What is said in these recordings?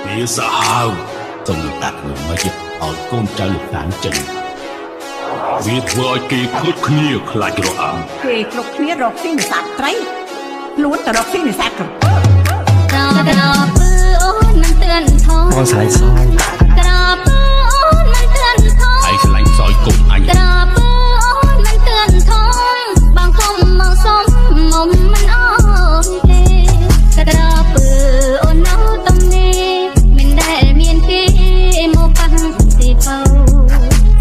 វាសាហាវសូមដាក់នឹងមកឲ្យកូនចៅលោកតាចិនវាធ្វើឲ្យគេគ្រប់គ្នាខ្លាចរអាំគេគ្រប់គ្នារកស៊ីនេសាទត្រីล้วนតែរកស៊ីនេសាទក្រពើក្រពើអូនមិនទឿនថងអូនស្រឡាញ់សយក្រពើអូនមិនទឿនថងឯងស្រឡាញ់សយកុំអញក្រពើអូនមិនទឿនថងបងគុំមកសុំមុំមិនអន់ទេក្រពើអូននៅតំនេះមិនដែលមានគេមកប៉ះទីពៅ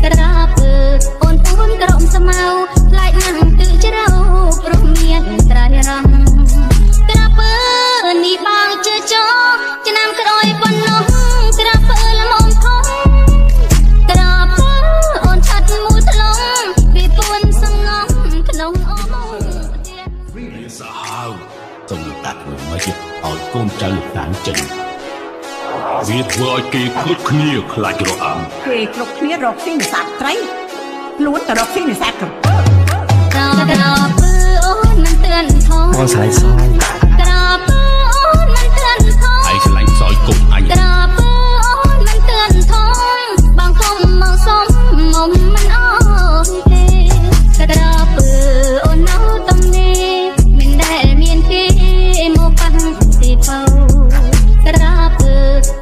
ក្រពើអូនពួនក្រំស្មៅខ្លាចណាស់ទឹកជ្រៅព្រោះមានត្រៃរងក្រពើនេះបងជឿចោឆ្នាំក្រោយប៉ុណ្ណោះក្រពើល្មមធំក្រពើអូនឆាត់មួយថ្លងពីពួនសងំក្នុងអូមកទៀតវាសាហាវសូមដាក់នឹងមកឲ្យកូនចៅលោកតាចិនវាធ្វើឲ្យគេគ្រប់គ្នាខ្លាចរអាំគេគ្រប់គ្នារកស៊ីនេសាទត្រីล้วนតែរកស៊ីនេសាទក្រពើក្រពើអូនមិនទឿនថងអូនស្រឡាញ់សយក្រពើអូនមិនទឿនថងឯងស្រឡាញ់សយកុំអញក្រពើអូនមិនទឿនថងបងគុំមកសុំមុំមិនអន់ទេក្រពើអូននៅតំនេះមិនដែលមានគេមកប៉ះទីពៅក្រពើ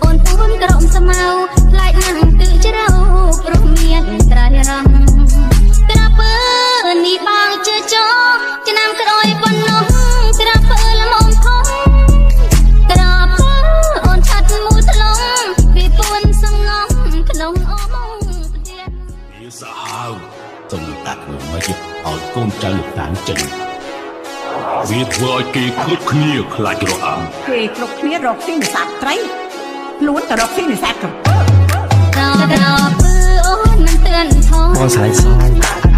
អូនពួនក្រំស្មៅខ្លាចណាស់ទឹកជ្រៅព្រោះមានត្រៃរងក្រពើនេះបងជឿចោឆ្នាំក្រោយប៉ុណ្ណោះក្រពើល្មមធំក្រពើអូនឆាត់មួយថ្លងពីពួនសងំក្នុងអូមកទៀតវាសាហាវសូមដាក់នឹងមកឲ្យកូនចៅលោកតាចិនវាធ្វើឲ្យគេគ្រប់គ្នាខ្លាចរអាំគេគ្រប់គ្នារកស៊ីនេសាទត្រីล้วนតែរកស៊ីនេសាទក្រពើក្រពើអូនមិនទឿនថងអូនស្រឡាញ់សយ